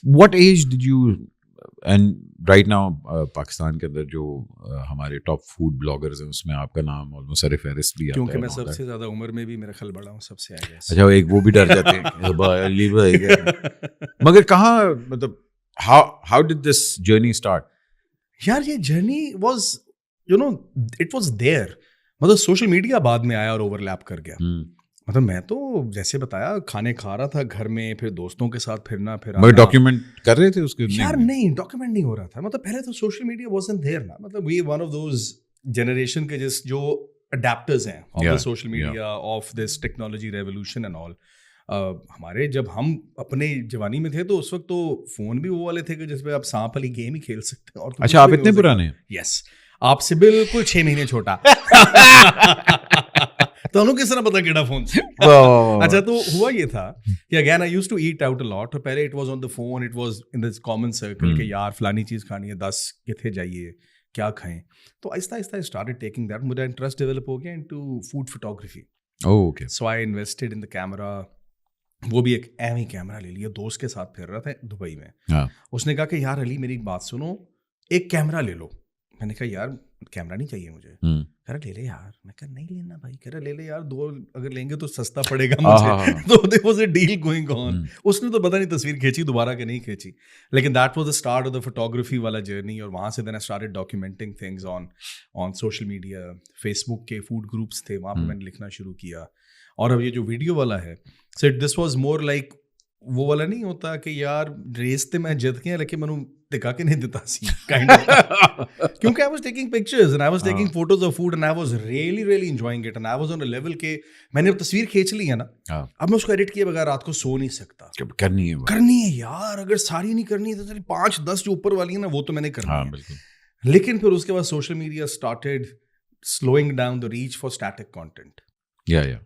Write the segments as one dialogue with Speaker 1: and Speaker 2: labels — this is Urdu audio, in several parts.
Speaker 1: What age did you, and right now Pakistan کے اندر جو ہمارے ٹاپ فوڈ بلاگرز ہیں اس میں آپ کا نام آلموسٹ سر فہرست بھی آتا ہے,
Speaker 2: کیونکہ میں سب سے زیادہ عمر میں بھی میرا خیال بڑا ہوں سب سے آگے.
Speaker 1: اچھا ایک وہ بھی ڈر جاتے ہیں مگر کہاں مطلب how did this journey start?
Speaker 2: یار یہ journey was it was there. مطلب سوشل میڈیا بعد میں آیا اور اوور لیپ کر گیا. مطلب میں تو جیسے بتایا کھانے کھا رہا تھا گھر میں, پھر دوستوں کے ساتھ پھرنا پھر
Speaker 1: مگر ڈاکیومنٹ کر رہے تھے اس کے؟
Speaker 2: یار نہیں, ڈاکیومنٹ نہیں ہو رہا تھا. مطلب پہلے تو سوشل میڈیا wasn't there نا. مطلب وی ون آف دوز جنریشن کے جو اڈیپٹرز ہیں of the social media, of this technology revolution and all. ہمارے جب ہم اپنے جوانی میں تھے تو اس وقت تو فون بھی وہ والے تھے کہ جس پہ آپ سانپ والی گیم ہی کھیل سکتے ہیں. اور
Speaker 1: اچھا آپ اتنے پرانے ہیں؟
Speaker 2: یس, آپ سے بالکل 6 مہینے چھوٹا. تو انہوں کس طرح پتا کیڑا فون سے. اچھا تو ہوا یہ تھا کہ again I used to eat out a lot. پہلے it was on the phone, it was in this common circle کہ یار فلانی چیز کھانی ہے, 10 کتنے جائیے, کیا کھائیں. تو آہستہ آہستہ آئی اسٹارٹڈ ٹیکنگ دیٹ. میرا انٹرسٹ ڈیولپ ہو گیا into food photography.
Speaker 1: Okay.
Speaker 2: So I invested in the camera. وہ بھی ایک ایویں کیمرا لے لیا, دوست کے ساتھ پھر رہا تھا دبئی میں. اس نے کہا کہ یار علی میری ایک بات سنو, ایک کیمرا لے لو. میں نے کہا یار کیمرا نہیں چاہیے مجھے. کہہ رہا لے لے یار. میں کہا نہیں لینا بھائی. کہہ رہا لے لے یار, 2 اگر لیں گے تو سستا پڑے گا مجھے. تو there was a deal going on. اس نے تو پتہ نہیں تصویر کھینچی دوبارہ کہ نہیں کھینچی, لیکن that was the start of the photography والا جرنی. اور وہاں سے then I started documenting things on social media. Facebook کے فوڈ گروپس تھے, وہاں پہ میں نے لکھنا شروع کیا. اور اب یہ جو ویڈیو والا ہے, so this was more like وہ والا نہیں ہوتا کہ یار ریس تے میں جت گیا لیکن میں دکھا کے نہیں دیتا سی کائنڈ آف. کیونکہ I was taking pictures and I was taking photos of food and I was really enjoying it. And I was on a level کہ میں نے تصویر کھینچ لی ہے نا, اب میں اس کو ایڈٹ کیے بغیر رات کو سو نہیں سکتا. کرنی ہے یار, اگر ساری نہیں کرنی ہے تو 5-10 جو اوپر والی ہیں نا وہ تو میں نے کرنی ہے. لیکن پھر اس کے بعد social media started slowing down the reach for static content.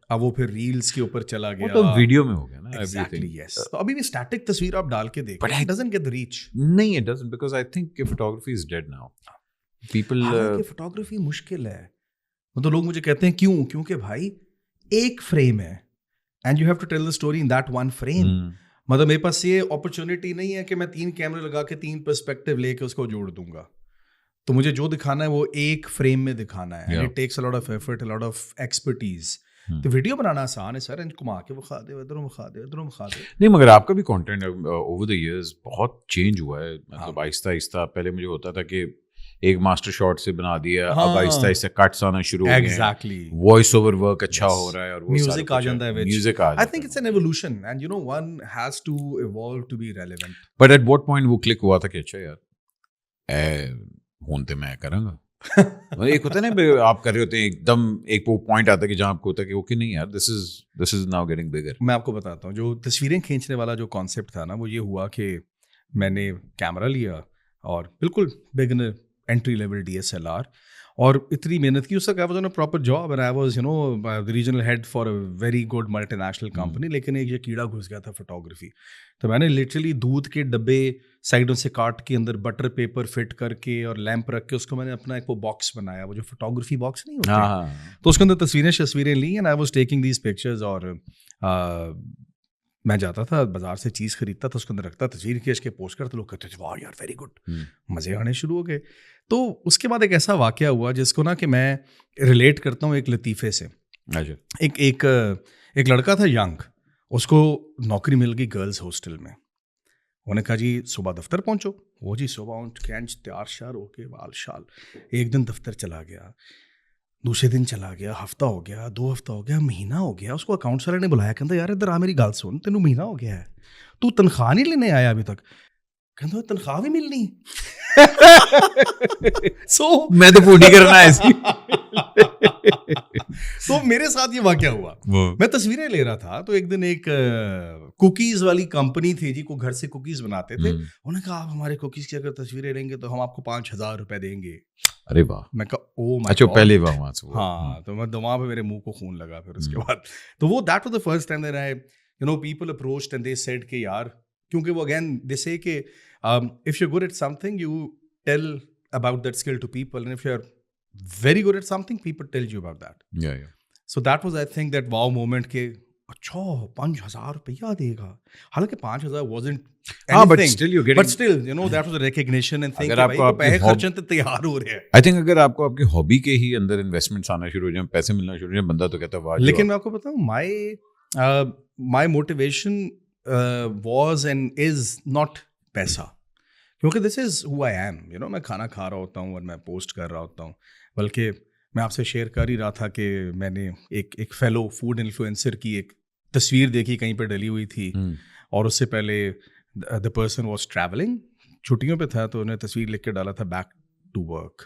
Speaker 2: اب وہ پھر ریلز کے اوپر چلا گیا,
Speaker 1: تو ویڈیو میں ہو گیا نا.
Speaker 2: Exactly yes. تو ابھی بھی اسٹیٹک تصویر آپ ڈال کے دیکھیں, it doesn't get the reach.
Speaker 1: نہیں it doesn't, because I think کہ photography is dead now. People
Speaker 2: photography مشکل ہے. تو لوگ مجھے کہتے ہیں کیوں, کیونکہ بھائی ایک فریم ہے and you have to tell the story in that one frame. مطلب میرے پاس یہ اپرچونیٹی نہیں ہے کہ میں 3 کیمرے لگا کے 3 پرسپیکٹیو لے کے اس کو جوڑ دوں گا. تو مجھے جو دکھانا ہے وہ ایک فریم میں دکھانا ہے. It takes a lot of effort, a lot of expertise. تو ویڈیو بنانا آسان ہے سر, گھما کے بخا دے, ادھر بخا دے, ادھر بخا دے.
Speaker 1: نہیں مگر آپ کا بھی کانٹینٹ اوور دا ایئرز بہت چینج ہوا ہے. مطلب آہستہ آہستہ پہلے مجھے ہوتا تھا کہ ایک ماسٹر شاٹ سے بنا دیا, اب آہستہ آہستہ کٹس آنا شروع ہو گئے.
Speaker 2: ایگزیکٹلی,
Speaker 1: وائس اوور ورک اچھا ہو رہا ہے اور
Speaker 2: میوزک آ جاتا ہے.
Speaker 1: میوزک آ جاتا ہے.
Speaker 2: I think it's an evolution and you know one has to evolve to be relevant.
Speaker 1: But at what point وہ کلک ہوا تھا کہ اچھا یار ہون تے میں کروں گا. ایک ہوتا ہے نا آپ کر رہے ہوتے ہیں ایک دم ایک وہ پوائنٹ آتا ہے کہ جہاں آپ کو ہوتا ہے کہ اوکے نہیں یار دس از ناؤ گیٹنگ بگر.
Speaker 2: میں آپ کو بتاتا ہوں جو تصویریں کھینچنے والا جو کانسیپٹ تھا نا, وہ یہ ہوا کہ میں نے کیمرہ لیا اور بالکل بگنر انٹری لیول DSLR, اور اتنی محنت کی. اس تک I was on a proper job and I was regional head for a very good multinational company. لیکن ایک یہ کیڑا گھس گیا تھا فوٹوگرافی. تو میں نے لٹرلی دودھ کے ڈبے سائڈوں سے کاٹ کے اندر بٹر پیپر فٹ کر کے اور لیمپ رکھ کے اس کو میں نے اپنا ایک وہ باکس بنایا, وہ جو فوٹوگرافی باکس نہیں ہوتا, تو اس کے اندر تصویریں لی and I was taking these pictures. اور میں جاتا تھا بازار سے چیز خریدتا تھا, اس کے اندر رکھتا, تصویر کھینچ کے پوسٹ کرتا, لوگ کہتے تھے واہ یار ویری گڈ, مزے آنے شروع ہو گئے. تو اس کے بعد ایک ایسا واقعہ ہوا جس کو نا کہ میں ریلیٹ کرتا ہوں ایک لطیفے سے. ایک لڑکا تھا ینگ, اس کو نوکری مل گئی گرلز ہاسٹل میں. انہوں نے کہا جی صبح دفتر پہنچو. وہ جی صبح کینچ تیار شیار ہو کے وال شال. ایک دن دفتر چلا گیا, دوسرے دن چلا گیا, ہفتہ ہو گیا, 2 ہفتہ ہو گیا, مہینہ ہو گیا. اس کو اکاؤنٹس والے نے بلایا, کہتا یار ادھر آ میری گل سن, تینوں مہینہ ہو گیا ہے, تو تنخواہ نہیں لینے آیا ابھی تک. کہتا تنخواہ بھی ملنی. سو
Speaker 1: میں تو فوڈ ہی کرنا ہے ایسی.
Speaker 2: تو میرے ساتھ یہ واقعہ ہوا, میں تصویریں لے رہا تھا. تو ایک دن ایک کوکیز والی کمپنی تھی جی, کو گھر سے کوکیز بناتے تھے. انہوں نے کہا آپ ہمارے کوکیز کی اگر تصویریں لیں گے تو ہم آپ کو 5,000 روپے دیں گے.
Speaker 1: ارے واہ.
Speaker 2: میں کہا او
Speaker 1: اچھا پہلے وہاں سے.
Speaker 2: ہاں, تو میں وہاں پہ میرے منہ کو خون لگا. پھر اس کے بعد تو وہ that was the first time that I you know people approached and they said کہ یار, کیونکہ وہ اگین دے سے کہ if you're good at something you tell about that skill to people, and if you're very good at something people tell you about that.
Speaker 1: Yeah.
Speaker 2: So that was I think that wow moment ke اچھا 5,000 روپیہ دے گا, حالانکہ 5,000 wasn't
Speaker 1: ہاں but
Speaker 2: anything,
Speaker 1: still you
Speaker 2: but
Speaker 1: getting
Speaker 2: still you know that was a recognition and thing
Speaker 1: اگر
Speaker 2: کہ
Speaker 1: آپ
Speaker 2: بھائی
Speaker 1: کو
Speaker 2: وہ
Speaker 1: آپ
Speaker 2: پیسے
Speaker 1: کی
Speaker 2: خرچنے تے تیار ہو رہے ہیں.
Speaker 1: آئی تھنک اگر آپ کو آپ کی ہابی کے ہی اندر انویسٹمنٹس آنا شروع ہو جائیں, پیسے ملنا شروع ہو جائیں, بندہ تو کہتا ہے واہ.
Speaker 2: لیکن میں آپ کو بتاؤں my motivation was and is not پیسہ, کیونکہ دس از who I am, you know, میں کھانا کھا رہا ہوتا ہوں اور میں پوسٹ کر رہا ہوتا ہوں. بلکہ میں آپ سے شیئر کر ہی رہا تھا کہ میں نے ایک فیلو فوڈ انفلوئنسر کی ایک تصویر دیکھی کہیں پہ ڈلی ہوئی تھی, اور اس سے پہلے the person was traveling, چھٹیوں پہ تھا, تو انہیں تصویر لکھ کے ڈالا تھا بیک ٹو ورک.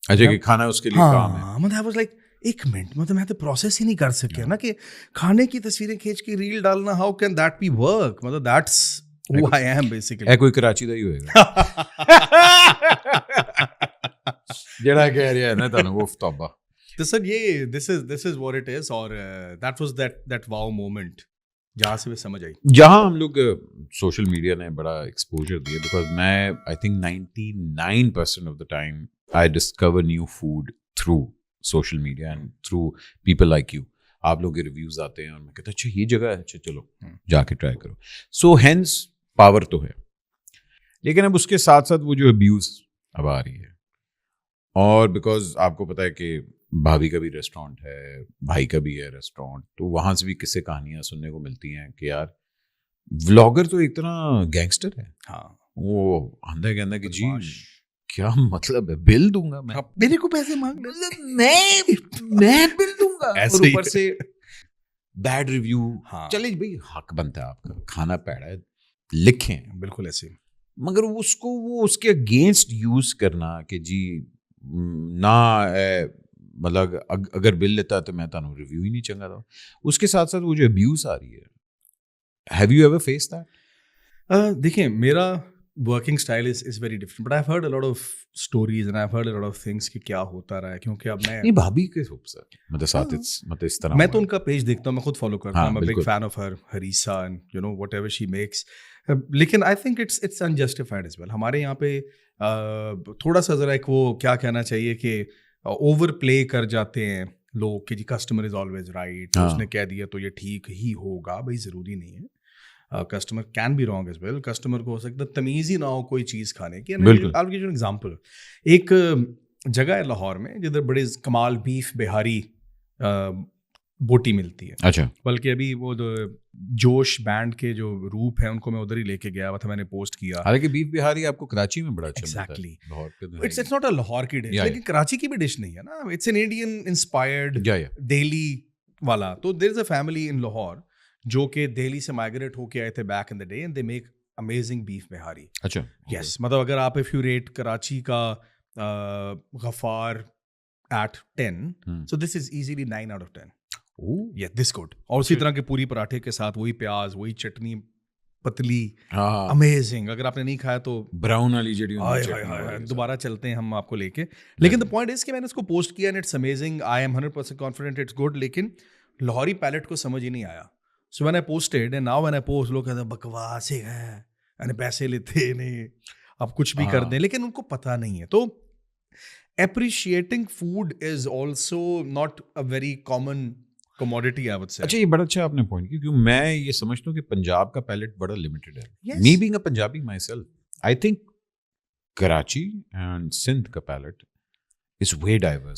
Speaker 1: اچھا کہ کھانا اس کے لیے کام ہے.
Speaker 2: مطلب I was like ایک منٹ, مطلب میں تو پروسیس ہی نہیں کر سکیا نا کہ کھانے کی تصویریں کھینچ کے ریل ڈالنا, how can that be work, مطلب that's who I am basically.
Speaker 1: ہے کوئی کراچی دا ہی ہوئے گا جڑا کہہ رہا ہے نا تانوں وہ توبہ.
Speaker 2: تو سر یہ this is what it is, اور that was that wow moment جہاں سے بھی سمجھ آئی.
Speaker 1: جہاں ہم لوگ سوشل میڈیا نے بڑا ایکسپوجر دیا, بیکاز میں I think 99% of the time I discover new food through social media and through people like you. آپ لوگ کے ریویوز آتے ہیں اور میں کہتا اچھا یہ جگہ ہے, اچھا چلو جا کے ٹرائی کرو. سو ہینس پاور تو ہے, لیکن اب اس کے ساتھ ساتھ وہ جو ابیوز اب آ رہی ہے, اور بیکاز آپ کو پتہ ہے کہ بھابھی کا بھی ریسٹورینٹ ہے, بھائی کا بھی ہے ریسٹورینٹ, تو وہاں سے بھی قصے کہانیاں سننے کو ملتی ہیں کہ یار ولاگر تو ایک طرح گینگسٹر ہے.
Speaker 2: ہاں
Speaker 1: وہ آندہ کہنا کہ جی کیا مطلب ہے, بل دوں گا میں,
Speaker 2: میرے کو پیسے مانگ,
Speaker 1: میں بل دوں گا, اور اوپر
Speaker 2: ایسے
Speaker 1: سے بیڈ ریویو.
Speaker 2: ہاں
Speaker 1: چلے بھائی حق بنتا ہے آپ کا, کھانا پیڑا ہے لکھیں,
Speaker 2: بالکل ایسے,
Speaker 1: مگر اس کو وہ اس کے اگینسٹ یوز کرنا کہ جی نہ مطلب اگر بل لیتا ہے تو میں تانوں ریویو ہی نہیں چنگا تھا. اس کے ساتھ ساتھ وہ جو ابیوز آ رہی ہے, have you ever face that?
Speaker 2: دیکھیں میرا working style is very different, but I have heard a lot of stories and I have heard a lot of things کہ کیا ہوتا رہا ہے. کیونکہ اب میں
Speaker 1: بھابھی کے مطلب ساتھ مطلب اس طرح
Speaker 2: میں تو ان کا پیج دیکھتا ہوں, میں خود فالو کرتا ہوں, میں big fan of her harissa and you know whatever she makes. لیکن I think it's unjustified as well. ہمارے یہاں پہ تھوڑا سا ذرا ایک وہ کیا کہنا چاہیے کہ اوور پلے کر جاتے ہیں لوگ کہ جی کسٹمر از آلویز رائٹ, اس نے کہہ دیا تو یہ ٹھیک ہی ہوگا. بھائی ضروری نہیں ہے, customer can be wrong as well. Customer کو ہو سکتا ہے تمیز ہی نہ ہو کوئی چیز کھانے کی. ایگزامپل, ایک جگہ ہے لاہور میں جدھر بڑے کمال بیف بہاری بوٹی ملتی ہے.
Speaker 1: اچھا,
Speaker 2: بلکہ ابھی وہ جوش بینڈ کے جو روپ ہیں ان کو میں ادھر ہی لے کے گیا ہوا تھا, میں نے پوسٹ کیا.
Speaker 1: حالانکہ بیف بہاری آپ کو کراچی میں بڑا اچھا
Speaker 2: ایگزیکٹلی,
Speaker 1: ملتا ہے.
Speaker 2: اٹس ناٹ اے لاہور کی ڈش, لیکن کراچی کی بھی ڈش نہیں ہے نا, it's an Indian inspired Delhi والا. تو دیر از اے فیملی ان لاہور جو کہ دہلی سے مائگریٹ ہو کے آئے تھے back in the day, and they make amazing beef Bihari.
Speaker 1: اچھا
Speaker 2: یس, مطلب اگر آپ اف یو ریٹ کراچی کا غفار at 10, so this is easily 9 out of 10. Yeah, this good. اور اسی طرح کے پوری پراٹھے کے ساتھ وہی پیاز, وہی چٹنی پتلی, امیزنگ. اگر آپ نے نہیں کھایا تو
Speaker 1: براؤن والی جڑی
Speaker 2: دوبارہ چلتے ہیں ہم آپ کو لے کے. لیکن دا پوائنٹ از کہ میں نے اس کو پوسٹ کیا, and it's amazing, I am 100% confident it's good, لیکن لاہوری پیلٹ کو سمجھ ہی نہیں آیا. سو when I posted, and now when I post لوگ کہتے ہیں بکواس ہے, یعنی پیسے لیتے نہیں, آپ کچھ بھی کر دیں, لیکن ان کو پتہ نہیں ہے. تو appreciating food is also not a very common commodity, I would say.
Speaker 1: اچھا, یہ بڑا اچھا آپ نے پوائنٹ کیا, کیونکہ میں یہ سمجھتا ہوں کہ پنجاب کا پیلٹ بڑا لمیٹڈ ہے. Me being a Punjabi my self, I think Karachi and Sindh کا پیلٹ از وے ڈائیورس.